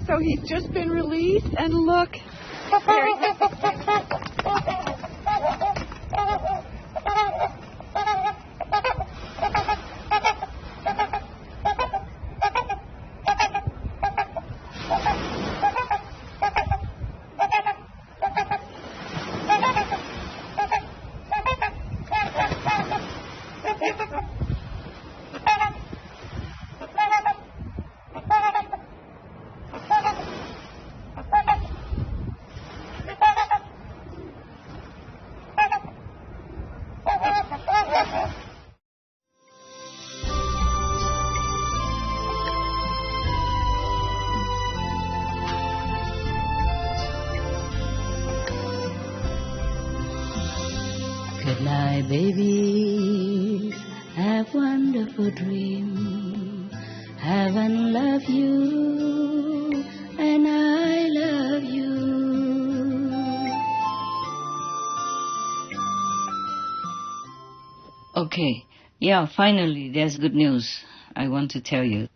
So he's just been released, and look. Good night, baby. Have wonderful dream. Heaven love you, and I love you. Okay, yeah, finally, there's good news I want to tell you.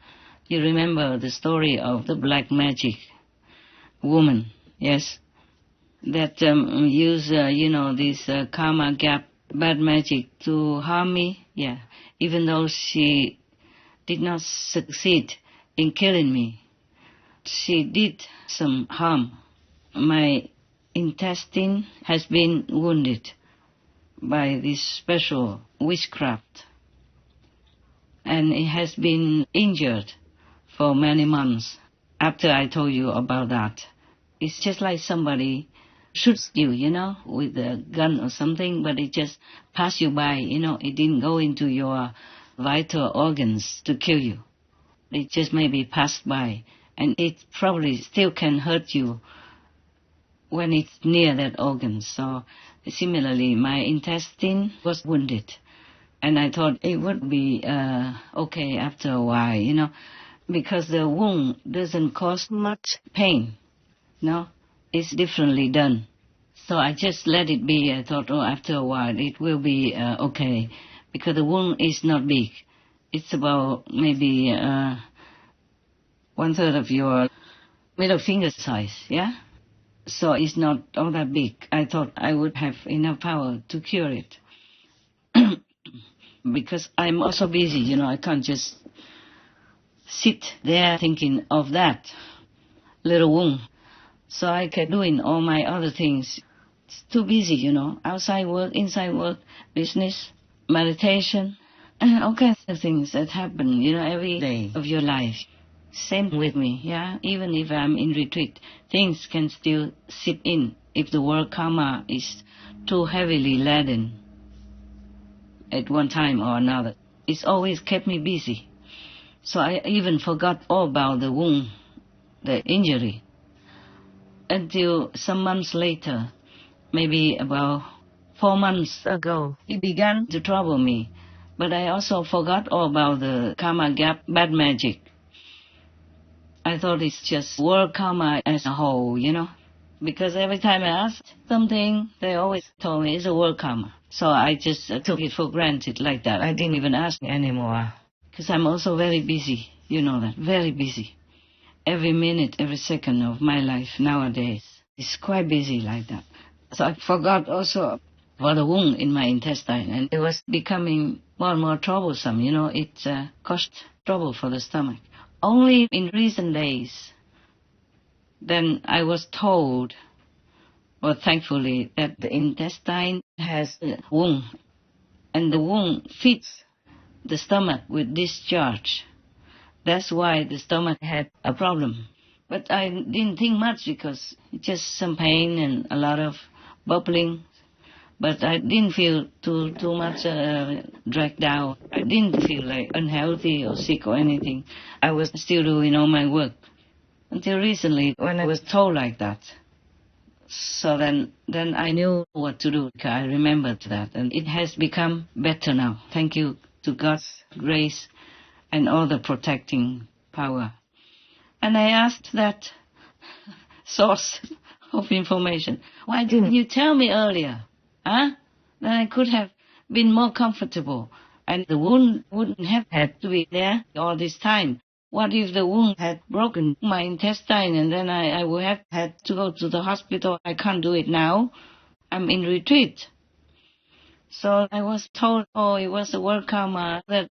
You remember the story of the black magic woman, yes? That use, this karma gap, bad magic to harm me, yeah. Even though she did not succeed in killing me, she did some harm. My intestine has been wounded by this special witchcraft, and it has been injured for many months after I told you about that. It's just like somebody shoots you, with a gun or something, but it just passed you by, it didn't go into your vital organs to kill you. It just maybe passed by, and it probably still can hurt you when it's near that organ. So similarly, my intestine was wounded, and I thought it would be okay after a while, because the wound doesn't cause much pain, It's differently done. So I just let it be. I thought, after a while it will be okay, because the wound is not big. It's about maybe 1/3 of your middle finger size, yeah? So it's not all that big. I thought I would have enough power to cure it. Because I'm also busy, I can't just sit there thinking of that little wound. So I kept doing all my other things. It's too busy, outside work, inside work, business, meditation, and all kinds of things that happen, every day of your life. Same with me, yeah? Even if I'm in retreat, things can still seep in if the world karma is too heavily laden at one time or another. It's always kept me busy. So I even forgot all about the wound, the injury, until some months later, maybe about 4 months ago, it began to trouble me. But I also forgot all about the karma gap, bad magic. I thought it's just world karma as a whole, Because every time I asked something, they always told me it's a world karma. So I just took it for granted like that. I didn't even ask anymore. Because I'm also very busy, that, very busy. Every minute, every second of my life nowadays is quite busy like that. So I forgot also about the wound in my intestine, and it was becoming more and more troublesome. It caused trouble for the stomach. Only in recent days, then I was told, well, thankfully, that the intestine has a wound, and the wound feeds the stomach with discharge. That's why the stomach had a problem. But I didn't think much because it's just some pain and a lot of bubbling. But I didn't feel too much dragged down. I didn't feel like unhealthy or sick or anything. I was still doing all my work. Until recently, when I was told like that. So then I knew what to do. I remembered that. And it has become better now. Thank you to God's grace and all the protecting power. And I asked that source of information, why didn't you tell me earlier? Then I could have been more comfortable, and the wound wouldn't have had to be there all this time. What if the wound had broken my intestine and then I would have had to go to the hospital? I can't do it now. I'm in retreat. So I was told, oh, it was the word karma that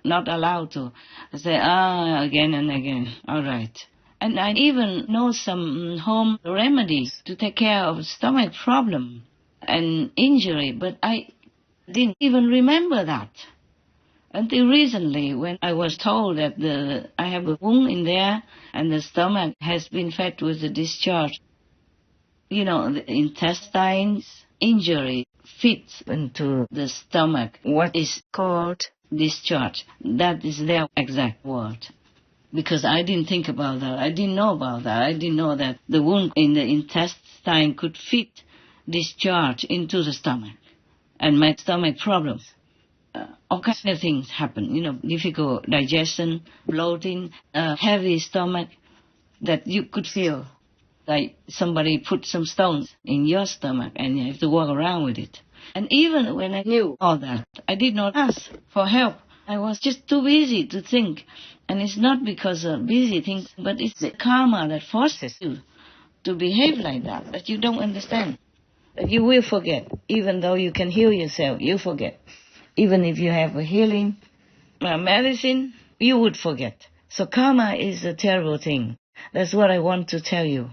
not allowed to. I say, again and again. All right. And I even know some home remedies to take care of stomach problem and injury, but I didn't even remember that. Until recently, when I was told that I have a wound in there and the stomach has been fed with the discharge. You know, the intestines injury fits into the stomach, what is called discharge. That is their exact word. Because I didn't think about that. I didn't know about that. I didn't know that the wound in the intestine could fit discharge into the stomach. And my stomach problems. All kinds of things happen, difficult digestion, bloating, heavy stomach that you could feel like somebody put some stones in your stomach and you have to walk around with it. And even when I knew all that, I did not ask for help. I was just too busy to think. And it's not because of busy things, but it's the karma that forces you to behave like that you don't understand. That you will forget. Even though you can heal yourself, you forget. Even if you have a healing medicine, you would forget. So karma is a terrible thing. That's what I want to tell you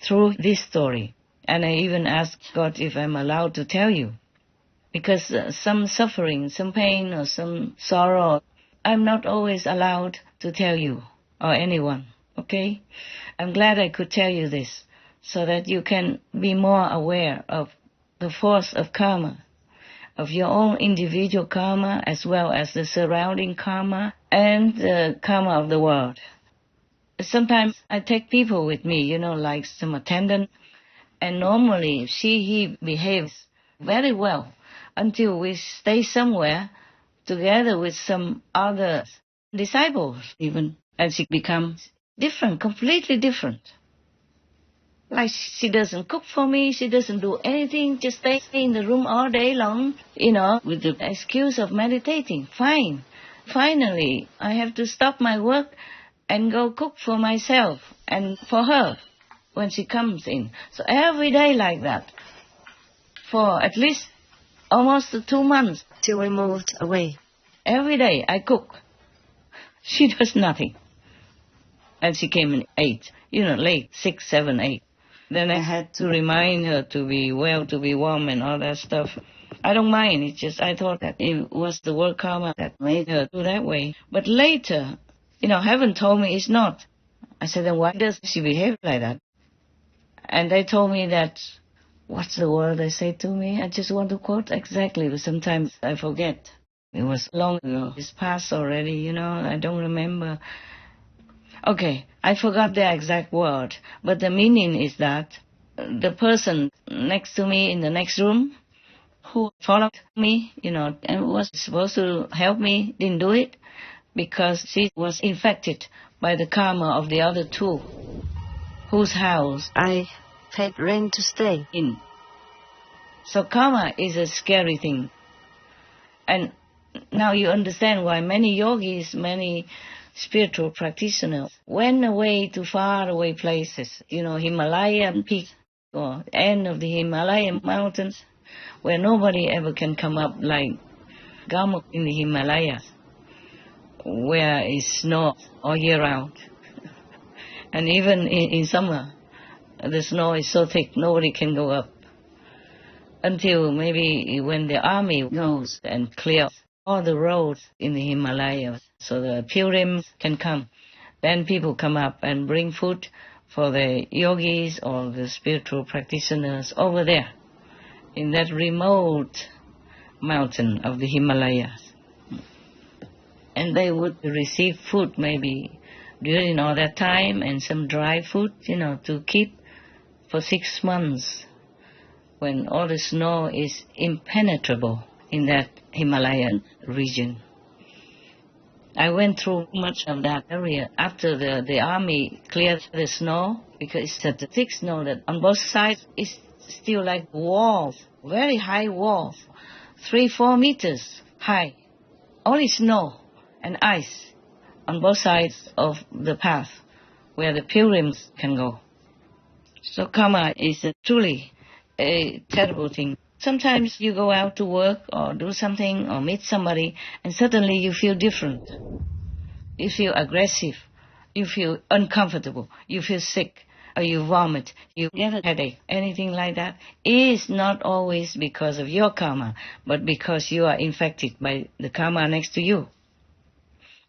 through this story. And I even asked God if I'm allowed to tell you. Because some suffering, some pain or some sorrow, I'm not always allowed to tell you or anyone, okay? I'm glad I could tell you this so that you can be more aware of the force of karma, of your own individual karma as well as the surrounding karma and the karma of the world. Sometimes I take people with me, like some attendant, and normally he behaves very well until we stay somewhere together with some other disciples even, and she becomes different, completely different. Like she doesn't cook for me, she doesn't do anything, just stay in the room all day long, with the excuse of meditating. Fine. Finally, I have to stop my work and go cook for myself and for her when she comes in. So every day like that, for at least almost 2 months till we moved away. Every day I cook. She does nothing. And she came in 8, late, 6, 7, 8. Then I had to remind her to be well, to be warm and all that stuff. I don't mind, it's just I thought that it was the word karma that made her do that way. But later, heaven told me it's not. I said, then why does she behave like that? And they told me that, what's the word they say to me? I just want to quote exactly, but sometimes I forget. It was long ago. It's past already, I don't remember. Okay, I forgot the exact word, but the meaning is that the person next to me in the next room who followed me, and was supposed to help me, didn't do it because she was infected by the karma of the other 2, whose house I paid rent to stay in. So karma is a scary thing. And now you understand why many yogis, many spiritual practitioners went away to far away places, Himalayan peaks or end of the Himalayan mountains where nobody ever can come up, like Gamuk in the Himalayas, where it's snow all year round. And even in summer, the snow is so thick, nobody can go up. Until maybe when the army goes and clears all the roads in the Himalayas, so the pilgrims can come. Then people come up and bring food for the yogis or the spiritual practitioners over there, in that remote mountain of the Himalayas. And they would receive food maybe during all that time, and some dry food, to keep for 6 months when all the snow is impenetrable in that Himalayan region. I went through much of that area after the army cleared the snow, because it's such a thick snow that on both sides it's still like walls, very high walls, 3-4 meters high. Only snow and ice. on both sides of the path where the pilgrims can go. So karma is truly a terrible thing. Sometimes you go out to work or do something or meet somebody and suddenly you feel different. You feel aggressive. You feel uncomfortable. You feel sick. Or you vomit. You get a headache. Anything like that is not always because of your karma, but because you are infected by the karma next to you.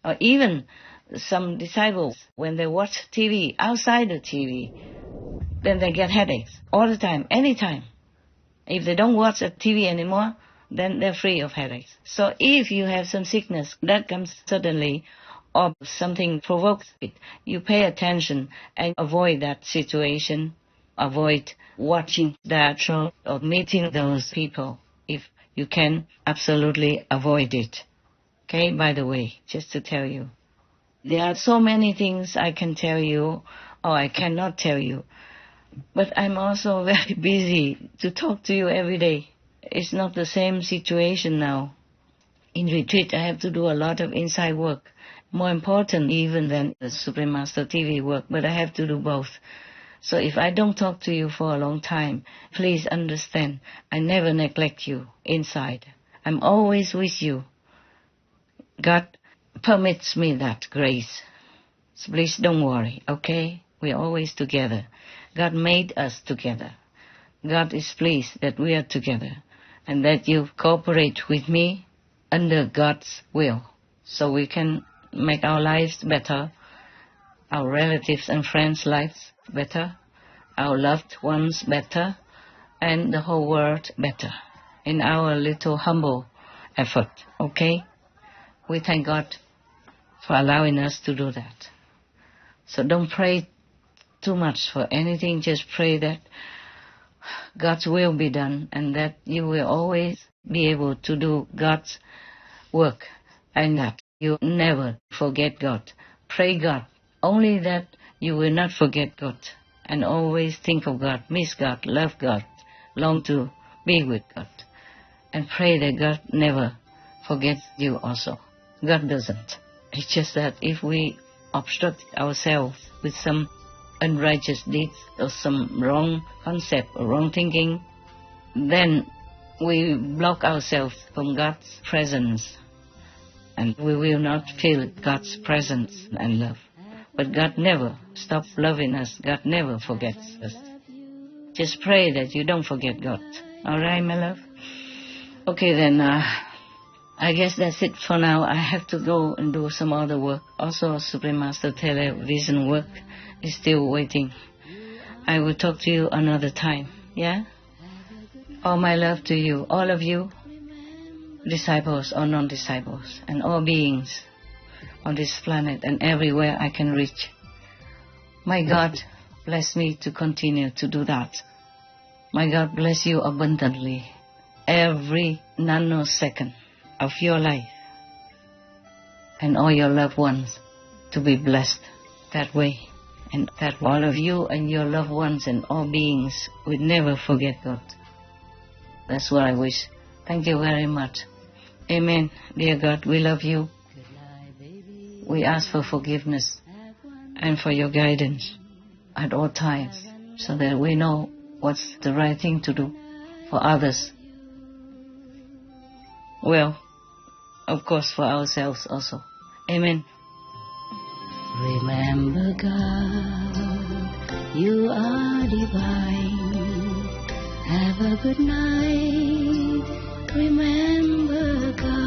Or even some disciples, when they watch TV, outside the TV, then they get headaches all the time, anytime. If they don't watch a TV anymore, then they're free of headaches. So if you have some sickness that comes suddenly, or something provokes it, you pay attention and avoid that situation, avoid watching that show or meeting those people. If you can, absolutely avoid it. Okay, by the way, just to tell you. There are so many things I can tell you, or I cannot tell you. But I'm also very busy to talk to you every day. It's not the same situation now. In retreat, I have to do a lot of inside work, more important even than the Supreme Master TV work, but I have to do both. So if I don't talk to you for a long time, please understand, I never neglect you inside. I'm always with you. God permits me that grace. So please don't worry, okay? We're always together. God made us together. God is pleased that we are together and that you cooperate with me under God's will so we can make our lives better, our relatives and friends' lives better, our loved ones better, and the whole world better in our little humble effort, okay? We thank God for allowing us to do that. So don't pray too much for anything, just pray that God's will be done and that you will always be able to do God's work and that you never forget God. Pray God, only that you will not forget God and always think of God, miss God, love God, long to be with God. And pray that God never forgets you also. God doesn't. It's just that if we obstruct ourselves with some unrighteous deeds or some wrong concept or wrong thinking, then we block ourselves from God's presence and we will not feel God's presence and love. But God never stops loving us. God never forgets us. Just pray that you don't forget God. All right, my love? Okay, then I guess that's it for now. I have to go and do some other work. Also, Supreme Master television work is still waiting. I will talk to you another time, yeah? All my love to you, all of you, disciples or non-disciples, and all beings on this planet and everywhere I can reach. My God bless me to continue to do that. My God bless you abundantly every nanosecond of your life and all your loved ones to be blessed that way, and that all of you and your loved ones and all beings will never forget God. That's what I wish. Thank you very much. Amen. Dear God, we love you. We ask for forgiveness and for your guidance at all times so that we know what's the right thing to do for others. Well, of course, for ourselves also. Amen. Remember God, you are divine. Have a good night. Remember God.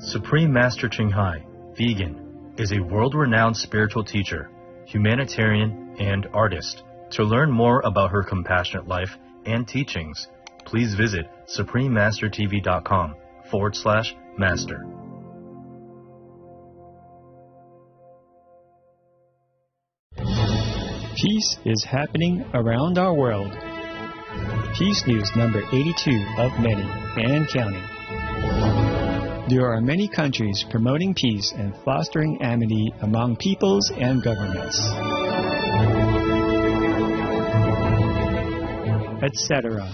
Supreme Master Chinghai, vegan, is a world-renowned spiritual teacher, humanitarian, and artist. To learn more about her compassionate life and teachings, please visit suprememastertv.com/master. Peace is happening around our world. Peace News number 82 of many and counting. There are many countries promoting peace and fostering amity among peoples and governments. etc.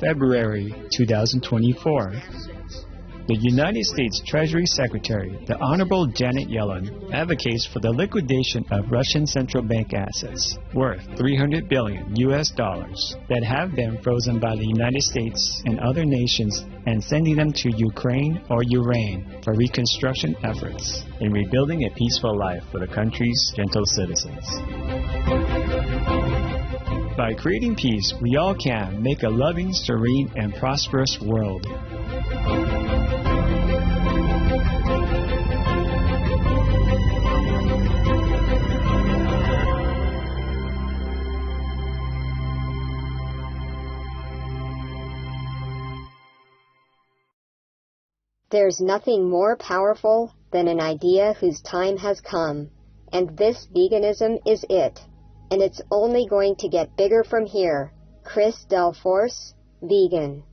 February 2024. The United States Treasury Secretary, the Honorable Janet Yellen, advocates for the liquidation of Russian central bank assets worth $300 billion that have been frozen by the United States and other nations and sending them to Ukraine or Iran for reconstruction efforts in rebuilding a peaceful life for the country's gentle citizens. By creating peace, we all can make a loving, serene, and prosperous world. There's nothing more powerful than an idea whose time has come, and this veganism is it. And it's only going to get bigger from here. Chris Delforce, vegan.